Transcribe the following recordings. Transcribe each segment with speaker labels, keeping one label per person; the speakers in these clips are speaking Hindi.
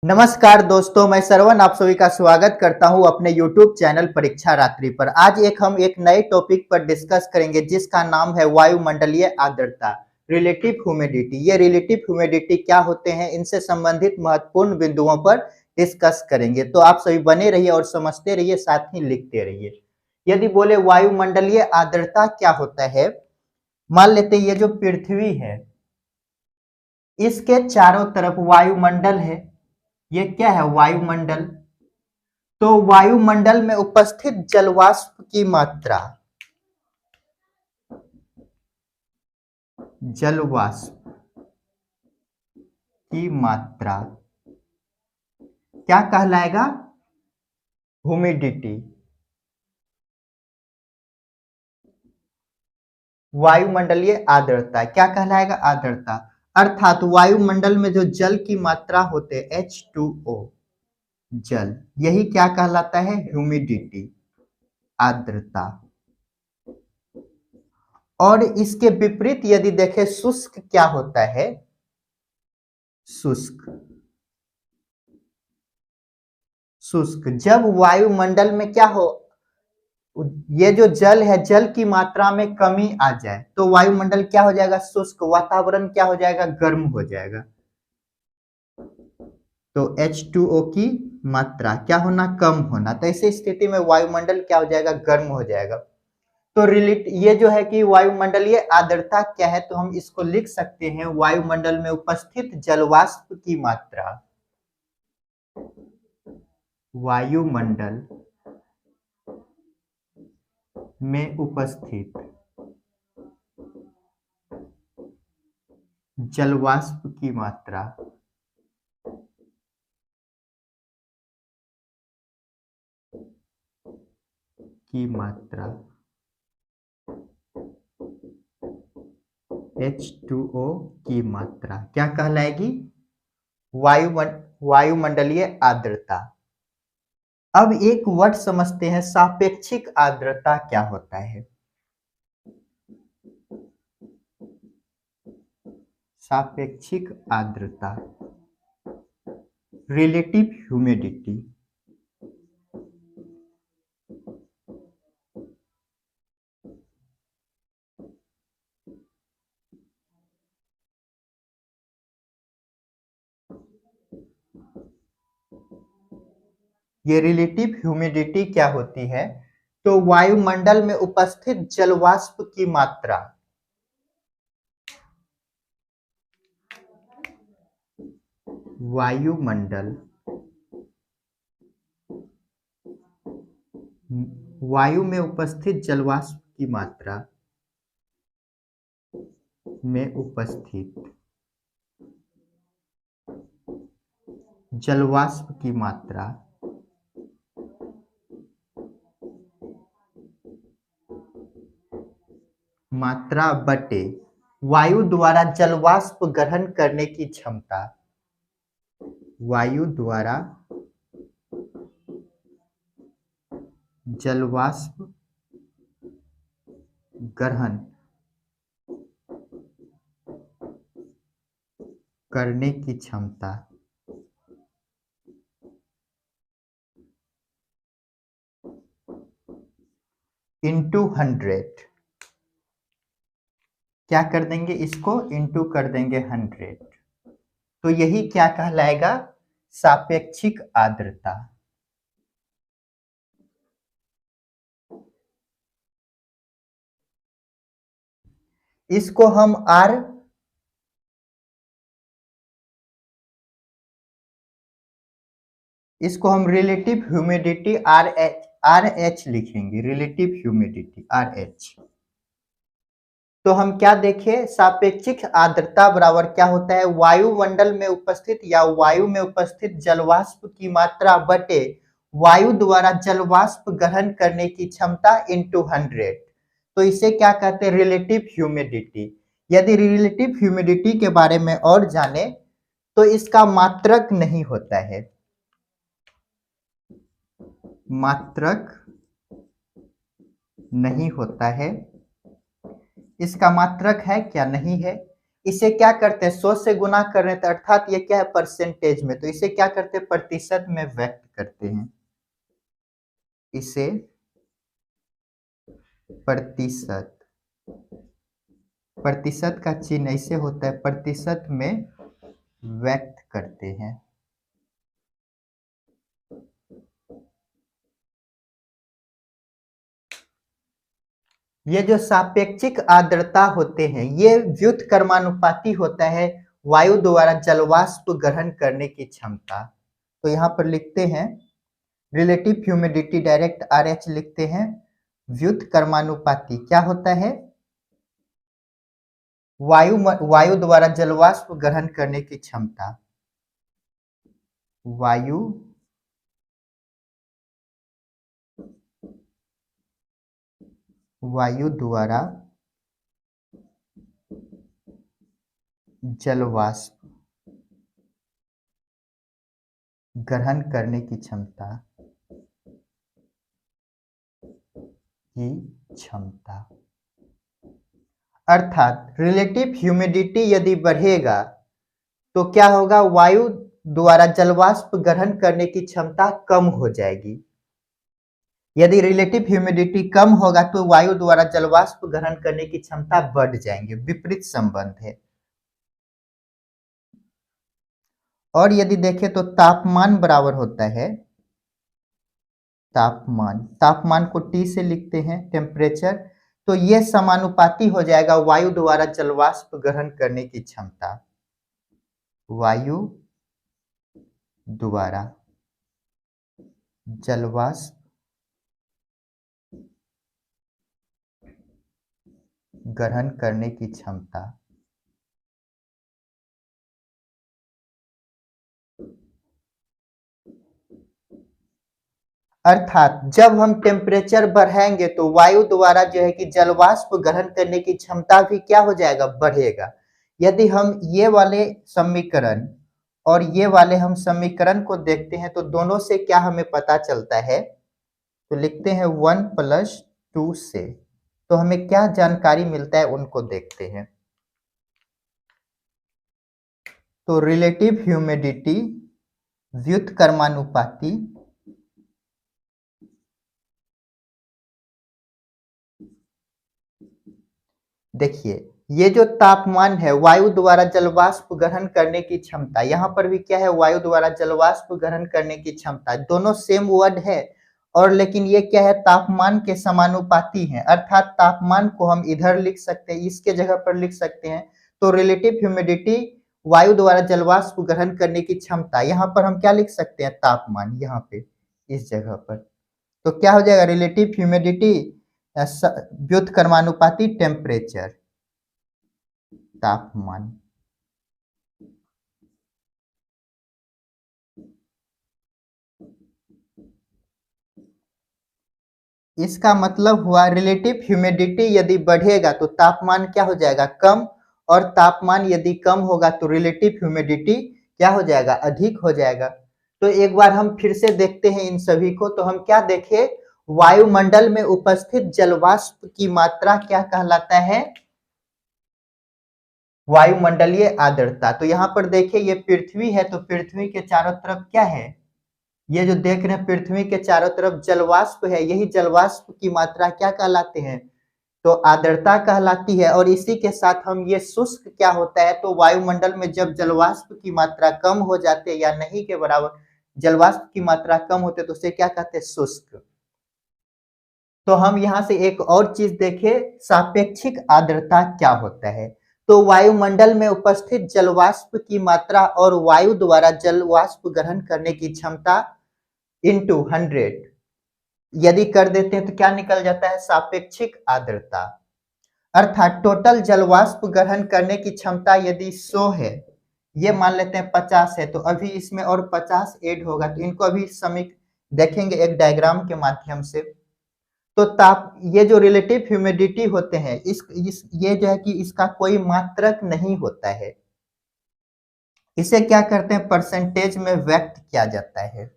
Speaker 1: नमस्कार दोस्तों, मैं श्रवण आप सभी का स्वागत करता हूं अपने YouTube चैनल परीक्षा रात्रि पर। आज हम एक नए टॉपिक पर डिस्कस करेंगे जिसका नाम है वायुमंडलीय आर्द्रता, रिलेटिव ह्यूमिडिटी। ये रिलेटिव ह्यूमिडिटी क्या होते हैं, इनसे संबंधित महत्वपूर्ण बिंदुओं पर डिस्कस करेंगे। तो आप सभी बने रहिए और समझते रहिए, साथ ही लिखते रहिए। यदि बोले वायुमंडलीय आर्द्रता क्या होता है, मान लेते हैं ये जो पृथ्वी है, इसके चारों तरफ वायुमंडल है। ये क्या है? वायुमंडल। तो वायुमंडल में उपस्थित जलवाष्प की मात्रा, जलवाष्प की मात्रा क्या कहलाएगा? ह्यूमिडिटी। वायुमंडलीय आर्द्रता क्या कहलाएगा? आर्द्रता। अर्थात वायुमंडल में जो जल की मात्रा होते H2O, जल, यही क्या कहलाता है? ह्यूमिडिटी, आर्द्रता। और इसके विपरीत यदि देखें, शुष्क क्या होता है? शुष्क। शुष्क जब वायुमंडल में क्या हो, ये जो जल है, जल की मात्रा में कमी आ जाए तो वायुमंडल क्या हो जाएगा? शुष्क। वातावरण क्या हो जाएगा? गर्म हो जाएगा। तो H2O की मात्रा क्या होना? कम होना। तो ऐसी स्थिति में वायुमंडल क्या हो जाएगा? गर्म हो जाएगा। तो ये जो है कि वायुमंडलीय आर्द्रता क्या है, तो हम इसको लिख सकते हैं, वायुमंडल में उपस्थित जलवाष्प की मात्रा, वायुमंडल में उपस्थित जलवाष्प की मात्रा H2O की मात्रा क्या कहलाएगी? वायुमंडलीय आर्द्रता। अब एक वर्ड समझते हैं, सापेक्षिक आर्द्रता क्या होता है? सापेक्षिक आर्द्रता, रिलेटिव ह्यूमिडिटी। ये रिलेटिव ह्यूमिडिटी क्या होती है? तो वायुमंडल में उपस्थित जलवाष्प की मात्रा, वायुमंडल, वायु में उपस्थित जलवाष्प की मात्रा में उपस्थित जलवाष्प की मात्रा बटे वायु द्वारा जलवाष्प ग्रहण करने की क्षमता, वायु द्वारा जलवाष्प ग्रहण करने की क्षमता इंटू 100। क्या कर देंगे? इसको इंटू कर देंगे 100। तो यही क्या कहलाएगा? सापेक्षिक आर्द्रता। इसको हम रिलेटिव ह्यूमिडिटी आर एच लिखेंगे। Relative humidity RH। तो हम क्या देखें, सापेक्षिक आर्द्रता बराबर क्या होता है? वायुमंडल में उपस्थित या वायु में उपस्थित जलवाष्प की मात्रा बटे वायु द्वारा जलवाष्प ग्रहण करने की क्षमता इंटू 100। तो इसे क्या कहते हैं? Relative humidity. यदि रिलेटिव ह्यूमिडिटी के बारे में और जाने तो इसका मात्रक नहीं होता है, मात्रक नहीं होता है। इसका मात्रक है क्या? नहीं है। इसे क्या करते हैं, 100 से गुना कर रहे हैं, तो अर्थात ये क्या है, परसेंटेज में, तो इसे क्या करते हैं, प्रतिशत में व्यक्त करते हैं। इसे प्रतिशत, प्रतिशत का चिन्ह ऐसे होता है, प्रतिशत में व्यक्त करते हैं। ये जो सापेक्षिक आर्द्रता होते हैं, ये व्युत्क्रमानुपाती होता है वायु द्वारा जलवाष्प ग्रहण करने की क्षमता। तो यहाँ पर लिखते हैं रिलेटिव ह्यूमिडिटी, डायरेक्ट RH लिखते हैं। व्युत्क्रमानुपाती क्या होता है, वायु द्वारा जलवाष्प ग्रहण करने की क्षमता। वायु द्वारा जलवाष्प ग्रहण करने की क्षमता अर्थात रिलेटिव ह्यूमिडिटी यदि बढ़ेगा तो क्या होगा, वायु द्वारा जलवाष्प ग्रहण करने की क्षमता कम हो जाएगी। यदि रिलेटिव ह्यूमिडिटी कम होगा तो वायु द्वारा जलवाष्प ग्रहण करने की क्षमता बढ़ जाएंगे, विपरीत संबंध है। और यदि देखें तो तापमान बराबर होता है, तापमान को T से लिखते हैं, टेम्परेचर, तो ये समानुपाती हो जाएगा वायु द्वारा जलवाष्प ग्रहण करने की क्षमता। वायु द्वारा जलवाष्प ग्रहण करने की क्षमता। अर्थात जब हम टेम्परेचर बढ़ाएंगे तो वायु द्वारा जो है कि जलवाष्प ग्रहण करने की क्षमता भी क्या हो जाएगा, बढ़ेगा। यदि हम ये वाले समीकरण और ये वाले हम समीकरण को देखते हैं तो दोनों से क्या हमें पता चलता है, तो लिखते हैं 1+2 से, तो हमें क्या जानकारी मिलता है उनको देखते हैं। तो रिलेटिव ह्यूमिडिटी व्युत्क्रमानुपाती देखिए, ये जो तापमान है, वायु द्वारा जलवाष्प ग्रहण करने की क्षमता, यहाँ पर भी क्या है, वायु द्वारा जलवाष्प ग्रहण करने की क्षमता, दोनों सेम वर्ड है, और लेकिन ये क्या है, तापमान के समानुपाती है। अर्थात तापमान को हम इधर लिख सकते हैं, इसके जगह पर लिख सकते हैं। तो रिलेटिव ह्यूमिडिटी वायु द्वारा जलवाष्प ग्रहण करने की क्षमता, यहाँ पर हम क्या लिख सकते हैं, तापमान, यहाँ पे इस जगह पर। तो क्या हो जाएगा, रिलेटिव ह्यूमिडिटी व्युत्क्रमानुपाती टेम्परेचर, तापमान। इसका मतलब हुआ रिलेटिव ह्यूमिडिटी यदि बढ़ेगा तो तापमान क्या हो जाएगा, कम, और तापमान यदि कम होगा तो रिलेटिव ह्यूमिडिटी क्या हो जाएगा, अधिक हो जाएगा। तो एक बार हम फिर से देखते हैं इन सभी को, तो हम क्या देखें, वायुमंडल में उपस्थित जलवाष्प की मात्रा क्या कहलाता है, वायुमंडलीय आर्द्रता। तो यहाँ पर देखिए ये पृथ्वी है, तो पृथ्वी के चारों तरफ क्या है, ये जो देख रहे हैं पृथ्वी के चारों तरफ जलवाष्प है, यही जलवाष्प की मात्रा क्या कहलाते हैं, तो आर्द्रता कहलाती है। और इसी के साथ हम ये शुष्क क्या होता है, तो वायुमंडल में जब जलवाष्प की मात्रा कम हो जाती है या नहीं के बराबर जलवाष्प की मात्रा कम होते तो उसे क्या कहते हैं, शुष्क। तो हम यहाँ से एक और चीज देखें, सापेक्षिक आर्द्रता क्या होता है। तो वायुमंडल में उपस्थित जलवाष्प की मात्रा और वायु द्वारा जलवाष्प ग्रहण करने की क्षमता इंटू 100 यदि कर देते हैं तो क्या निकल जाता है, सापेक्षिक आर्द्रता। अर्थात टोटल जलवाष्प ग्रहण करने की क्षमता यदि 100 है, ये मान लेते हैं 50 है, तो अभी इसमें और 50 ऐड होगा, तो इनको अभी समीक देखेंगे एक डायग्राम के माध्यम से। तो ये जो रिलेटिव ह्यूमिडिटी होते हैं, ये जो है कि इसका कोई मात्रक नहीं होता है, इसे क्या करते हैं, परसेंटेज में व्यक्त किया जाता है।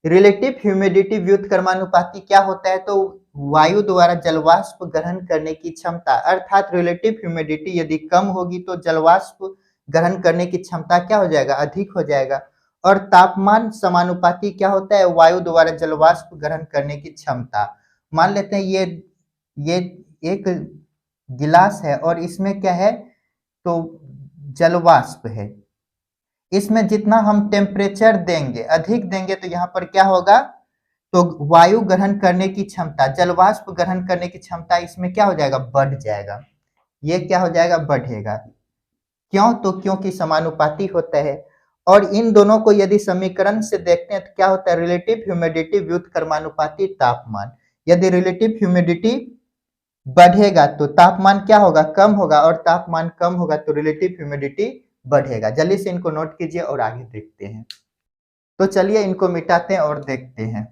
Speaker 1: रिलेटिव ह्यूमिडिटी व्युत्क्रमानुपाती क्या होता है, तो वायु द्वारा जलवाष्प ग्रहण करने की क्षमता, अर्थात रिलेटिव ह्यूमिडिटी यदि कम होगी तो जलवाष्प ग्रहण करने की क्षमता क्या हो जाएगा, अधिक हो जाएगा। और तापमान समानुपाती क्या होता है, वायु द्वारा जलवाष्प ग्रहण करने की क्षमता। मान लेते हैं ये एक गिलास है और इसमें क्या है, तो जलवाष्प है। इसमें जितना हम टेम्परेचर देंगे, अधिक देंगे, तो यहाँ पर क्या होगा, तो वायु ग्रहण करने की क्षमता, जलवाष्प ग्रहण करने की क्षमता इसमें क्या हो जाएगा, बढ़ जाएगा। ये क्या हो जाएगा, बढ़ेगा। क्यों, तो क्योंकि समानुपाती होता है। और इन दोनों को यदि समीकरण से देखते हैं तो क्या होता है, रिलेटिव ह्यूमिडिटी व्युत्क्रमानुपाती तापमान। यदि रिलेटिव ह्यूमिडिटी बढ़ेगा तो तापमान क्या होगा, कम होगा, और तापमान कम होगा तो रिलेटिव ह्यूमिडिटी बढ़ेगा। जल्दी से इनको नोट कीजिए और आगे देखते हैं। तो चलिए इनको मिटाते हैं और देखते हैं।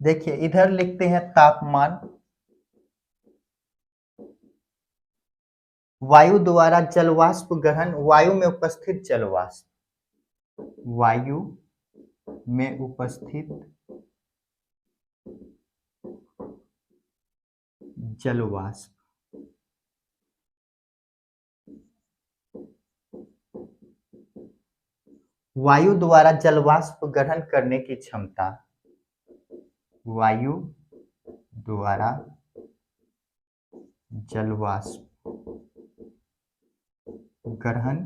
Speaker 1: देखिए इधर लिखते हैं तापमान, वायु द्वारा जलवाष्प ग्रहण, वायु में उपस्थित जलवाष्प, वायु में उपस्थित जलवाष्प, वायु द्वारा जलवाष्प ग्रहण करने की क्षमता, वायु द्वारा जलवाष्प ग्रहण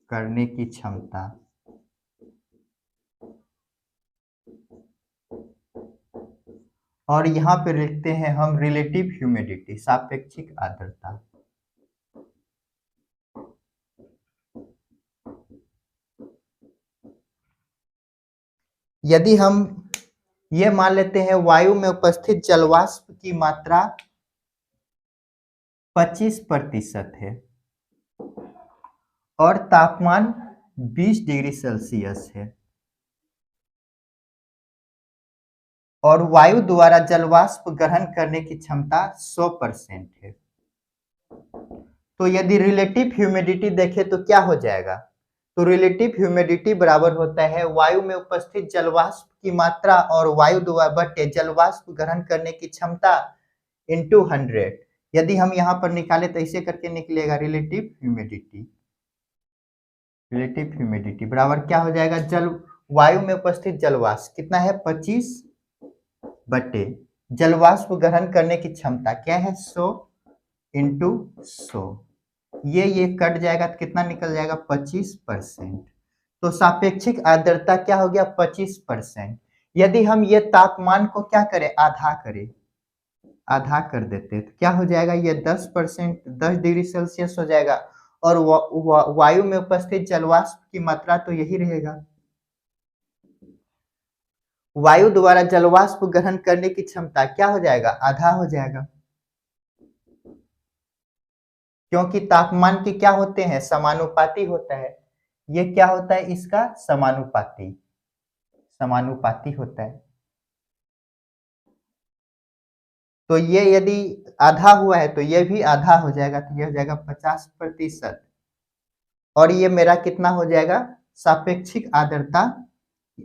Speaker 1: करने की क्षमता। और यहाँ पे लिखते हैं हम रिलेटिव ह्यूमिडिटी, सापेक्षिक आर्द्रता। यदि हम ये मान लेते हैं वायु में उपस्थित जलवाष्प की मात्रा 25% है और तापमान 20 डिग्री सेल्सियस है, और वायु द्वारा जलवाष्प ग्रहण करने की क्षमता 100% है, तो यदि रिलेटिव ह्यूमिडिटी देखें तो क्या हो जाएगा, तो रिलेटिव ह्यूमिडिटी बराबर होता है वायु में उपस्थित जलवाष्प की मात्रा और वायु द्वारा बटे जलवाष्प ग्रहण करने की क्षमता इंटू 100। यदि हम यहाँ पर निकाले तो ऐसे करके निकलेगा, रिलेटिव ह्यूमिडिटी बराबर क्या हो जाएगा, वायु में उपस्थित जलवाष्प कितना है, 25 बटे जलवाष्प ग्रहण करने की क्षमता क्या है, 100 इंटू 100। ये कट जाएगा तो कितना निकल जाएगा, 25%। तो सापेक्षिक आर्द्रता क्या हो गया, 25%। यदि हम ये तापमान को क्या करें, आधा कर देते हैं तो क्या हो जाएगा, ये 10%, 10 डिग्री सेल्सियस हो जाएगा। और वायु में उपस्थित जलवाष्प की मात्रा तो यही रहेगा। वायु द्वारा जलवाष्प ग्रहण करने की क्षमता क्या हो जाएगा, आधा हो जाएगा, क्योंकि तापमान के क्या होते हैं, समानुपाती होता है। ये क्या होता है, इसका समानुपाती होता है। तो ये यदि आधा हुआ है तो ये भी आधा हो जाएगा, तो ये हो जाएगा 50%। और ये मेरा कितना हो जाएगा, सापेक्षिक आर्द्रता।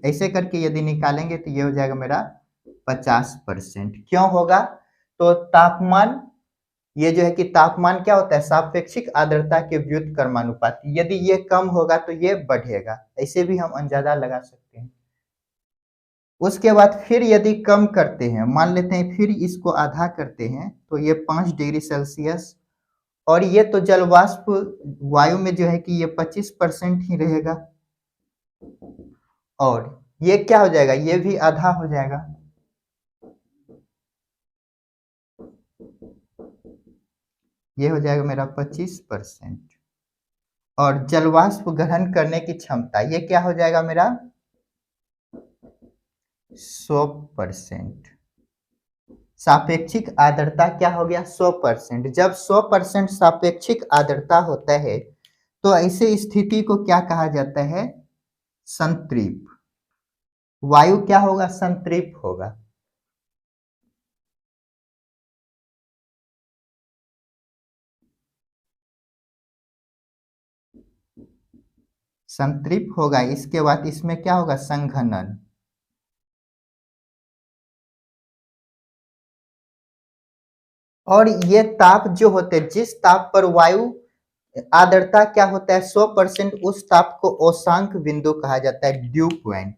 Speaker 1: ऐसे करके यदि निकालेंगे तो ये हो जाएगा मेरा 50%। क्यों होगा, तो तापमान, ये जो है कि तापमान क्या होता है, सापेक्षिक आर्द्रता के व्युत्क्रमानुपाती। यदि ये कम होगा तो ये बढ़ेगा, ऐसे भी हम अंदाजा लगा सकते हैं। उसके बाद फिर यदि कम करते हैं, मान लेते हैं फिर इसको आधा करते हैं, तो ये 5 डिग्री सेल्सियस, और ये तो जलवाष्प वायु में जो है कि ये 25% ही रहेगा, और ये क्या हो जाएगा, ये भी आधा हो जाएगा। ये हो जाएगा मेरा 25%। और जलवाष्प ग्रहण करने की क्षमता ये क्या हो जाएगा मेरा, 100%। सापेक्षिक आर्द्रता क्या हो गया? 100%। जब 100% सापेक्षिक आर्द्रता होता है तो ऐसे स्थिति को क्या कहा जाता है? संतृप्त। वायु क्या होगा? संतृप्त होगा। संतृप्त होगा। इसके बाद इसमें क्या होगा? संघनन। और ये ताप जो होते हैं, जिस ताप पर वायु आर्द्रता क्या होता है? 100%, उस ताप को औशांक बिंदु कहा जाता है, ड्यू पॉइंट।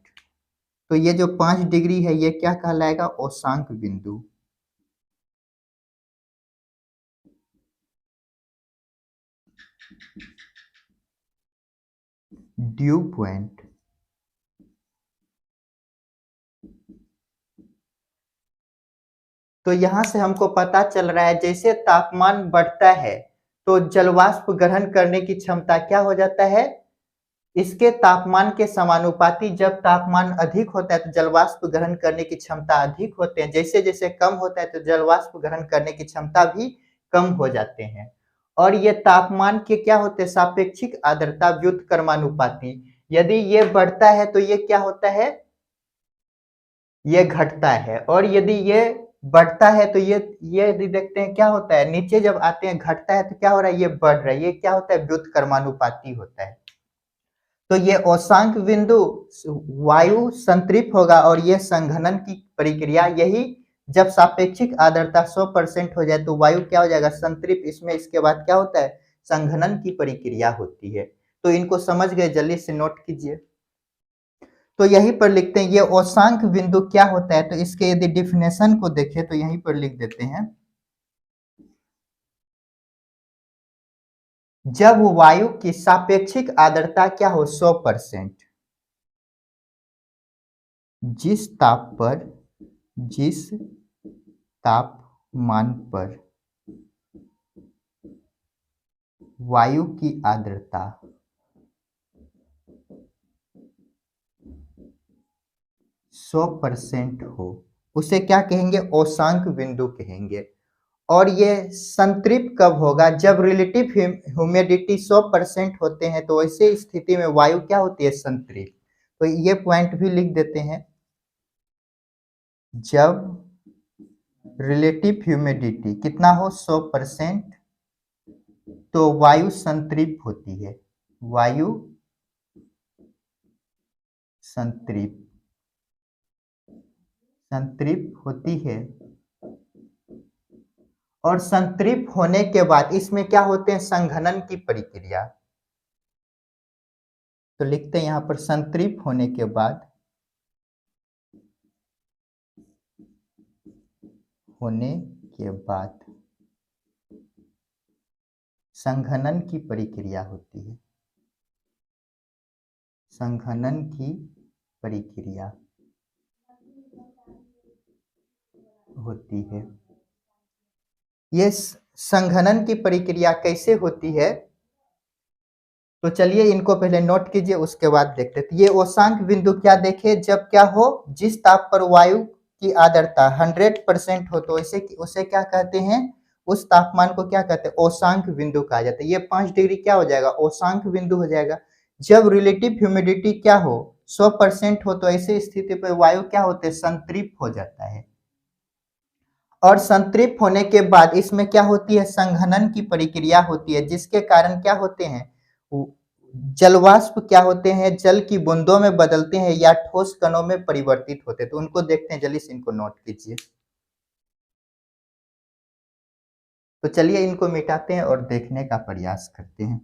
Speaker 1: तो ये जो 5 डिग्री है ये क्या कहलाएगा? औशांक बिंदु। Due point. तो यहां से हमको पता चल रहा है जैसे तापमान बढ़ता है तो जलवाष्प ग्रहण करने की क्षमता क्या हो जाता है? इसके तापमान के समानुपाती। जब तापमान अधिक होता है तो जलवाष्प ग्रहण करने की क्षमता अधिक होते हैं, जैसे जैसे कम होता है तो जलवाष्प ग्रहण करने की क्षमता भी कम हो जाते हैं। और ये तापमान के क्या होते हैं? सापेक्षिक आर्द्रता व्युत्क्रमानुपाती। यदि ये बढ़ता है तो ये क्या होता है? ये घटता है। और यदि ये बढ़ता है तो ये यदि देखते हैं क्या होता है? नीचे जब आते हैं घटता है तो क्या हो रहा है? ये बढ़ रहा है। ये क्या होता है? व्युत्क्रमानुपाती होता है। तो ये औशांक बिंदु वायु संतृप्त होगा और ये संघनन की प्रक्रिया, यही जब सापेक्षिक आर्द्रता 100% हो जाए तो वायु क्या हो जाएगा? संतृप्त। इसमें इसके बाद क्या होता है? संघनन की प्रक्रिया होती है। तो इनको समझ गए? जल्दी से नोट कीजिए। तो यहीं पर लिखते हैं ये औशांक बिंदु क्या होता है। तो इसके यदि डिफिनेशन को देखें तो यहीं पर लिख देते हैं। जब वायु की सापेक्षिक आर्द्रता क्या हो? 100%। जिस ताप पर, जिस तापमान पर वायु की आर्द्रता 100% हो उसे क्या कहेंगे? औशांक बिंदु कहेंगे। और ये संतृप्त कब होगा? जब रिलेटिव ह्यूमिडिटी 100% होते हैं तो ऐसे स्थिति में वायु क्या होती है? संतृप्त। तो ये पॉइंट भी लिख देते हैं। जब रिलेटिव ह्यूमिडिटी कितना हो? 100%, तो वायु संतृप्त होती है। वायु संतृप्त संतृप्त होती है। और संतृप्त होने के बाद इसमें क्या होते हैं? संघनन की प्रक्रिया। तो लिखते हैं यहां पर संतृप्त होने के बाद, होने के बाद संघनन की प्रक्रिया होती है। संघनन की प्रक्रिया होती है। ये संघनन की प्रक्रिया कैसे होती है? तो चलिए इनको पहले नोट कीजिए, उसके बाद देखते हैं। ये औशांक बिंदु क्या देखे? जब क्या हो? जिस ताप पर वायु की आर्द्रता 100% हो तो इसे उसे क्या कहते हैं? उस तापमान को क्या कहते हैं? औशांक बिंदु कहा जाता है। ये 5 डिग्री क्या हो जाएगा? औशांक बिंदु हो जाएगा। जब रिलेटिव ह्यूमिडिटी क्या हो? 100% हो तो ऐसी स्थिति पर वायु क्या होते हैं? संतृप्त हो जाता है। और संतृप्त होने के बाद इसमें क्या होती है? संघनन की प्रक्रिया होती है, जिसके कारण क्या होते हैं? जलवाष्प क्या होते हैं? जल की बूंदों में बदलते हैं या ठोस कणों में परिवर्तित होते हैं। तो उनको देखते हैं, जल्दी से इनको नोट कीजिए। तो चलिए इनको मिटाते हैं और देखने का प्रयास करते हैं।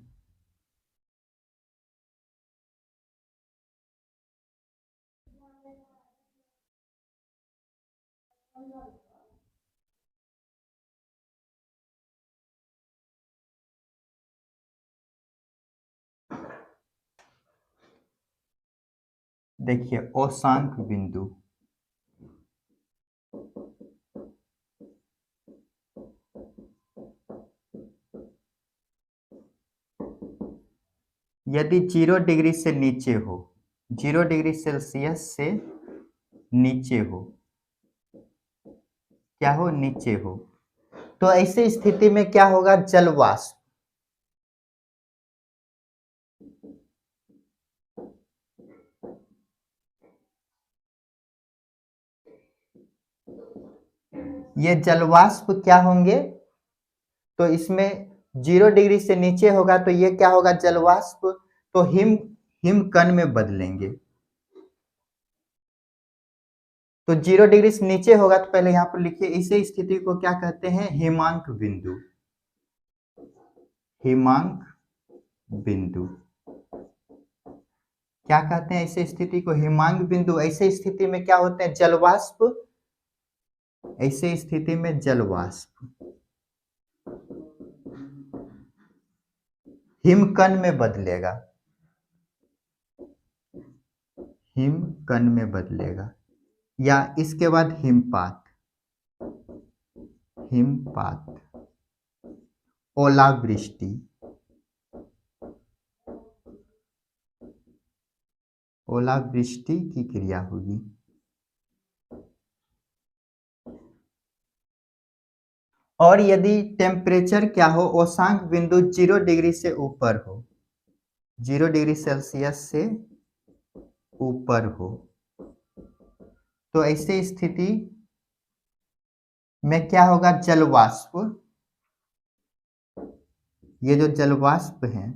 Speaker 1: देखिए औशांक बिंदु, यदि 0 डिग्री से नीचे हो, 0 डिग्री सेल्सियस से नीचे हो, क्या हो, नीचे हो। तो ऐसी स्थिति में क्या होगा, जल वाष्प, ये जल वाष्प क्या होंगे, तो इसमें 0 डिग्री से नीचे होगा तो ये क्या होगा, जल वाष्प, तो हिम कण में बदलेंगे। तो 0 डिग्री से नीचे होगा तो पहले यहां पर लिखिए, इसे स्थिति को क्या कहते हैं, हिमांक बिंदु, हिमांक बिंदु क्या कहते हैं, ऐसे स्थिति को हिमांक बिंदु। ऐसे स्थिति में क्या होते हैं, जलवाष्प, ऐसे स्थिति में जलवाष्प हिमकण में बदलेगा, हिमकण में बदलेगा, या इसके बाद हिमपात, हिमपात, ओलावृष्टि, ओलावृष्टि की क्रिया होगी। और यदि टेम्परेचर क्या हो, औष्णांक बिंदु 0 डिग्री से ऊपर हो, 0 डिग्री सेल्सियस से ऊपर हो, तो ऐसे स्थिति में क्या होगा, जलवाष्प, ये जो जलवाष्प है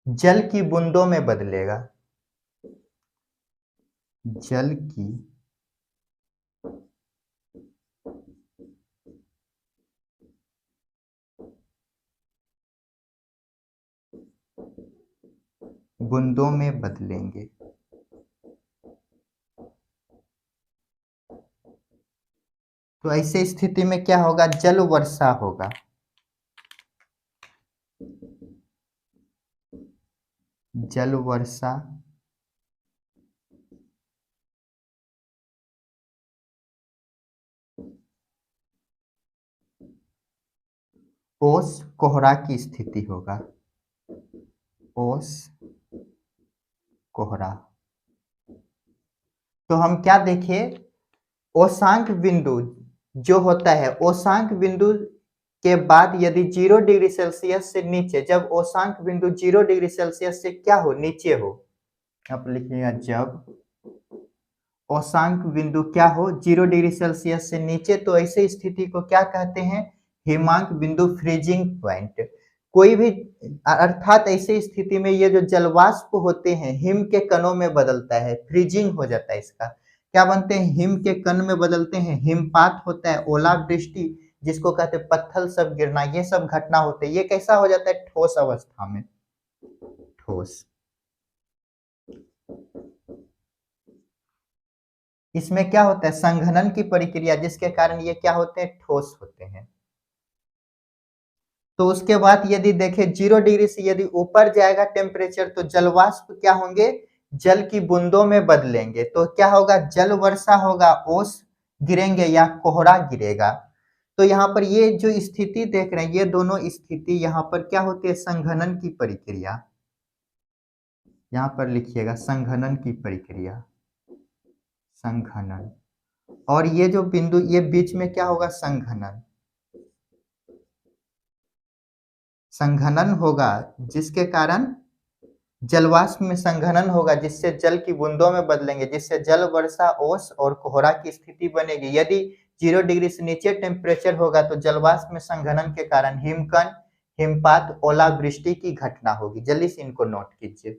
Speaker 1: जल की बूंदों में बदलेगा, जल की बूंदों में बदलेंगे। तो ऐसे स्थिति में क्या होगा, जल वर्षा होगा, जल वर्षा, ओस कोहरा की स्थिति होगा, ओस कोहरा। तो हम क्या देखें, औष्णांक बिंदु जो होता है, औष्णांक बिंदु के बाद यदि 0 डिग्री सेल्सियस से नीचे, जब औष्णांक बिंदु 0 डिग्री सेल्सियस से क्या हो, नीचे हो, आप लिखिएगा जब औष्णांक बिंदु क्या हो, 0 डिग्री सेल्सियस से नीचे, तो ऐसे स्थिति को क्या कहते हैं, हिमांक बिंदु, फ्रीजिंग पॉइंट। कोई भी, अर्थात ऐसे स्थिति में ये जो जलवाष्प होते हैं हिम के कणों में बदलता है, फ्रीजिंग हो जाता है, इसका क्या बनते हैं, हिम के कण में बदलते हैं, हिमपात होता है, ओलावृष्टि जिसको कहते हैं पत्थल सब गिरना, ये सब घटना होते हैं। ये कैसा हो जाता है, ठोस अवस्था में, ठोस। इसमें क्या होता है, संघनन की प्रक्रिया, जिसके कारण ये क्या होते हैं, ठोस होते हैं। तो उसके बाद यदि देखें 0 डिग्री से यदि ऊपर जाएगा टेम्परेचर, तो जलवाष्प क्या होंगे, जल की बूंदों में बदलेंगे। तो क्या होगा, जल वर्षा होगा, ओस गिरेंगे या कोहरा गिरेगा। तो यहाँ पर ये जो स्थिति देख रहे हैं, ये दोनों स्थिति यहाँ पर क्या होती है, संघनन की प्रक्रिया, यहाँ पर लिखिएगा संघनन की प्रक्रिया, संघनन। और ये जो बिंदु, ये बीच में क्या होगा, संघनन, संघनन होगा, जिसके कारण जलवाष्प में संघनन होगा, जिससे जल की बूंदों में बदलेंगे, जिससे जल वर्षा, ओस और कोहरा की स्थिति बनेगी। यदि 0 डिग्री से नीचे टेम्परेचर होगा तो जलवाष्प में संघनन के कारण हिमकण, हिमपात, ओलावृष्टि की घटना होगी। जल्दी से इनको नोट कीजिए।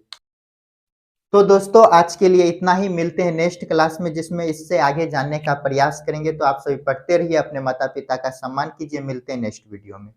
Speaker 1: तो दोस्तों आज के लिए इतना ही, मिलते हैं नेक्स्ट क्लास में, जिसमें इससे आगे जानने का प्रयास करेंगे। तो आप सभी पढ़ते रहिए, अपने माता पिता का सम्मान कीजिए, मिलते हैं नेक्स्ट वीडियो में।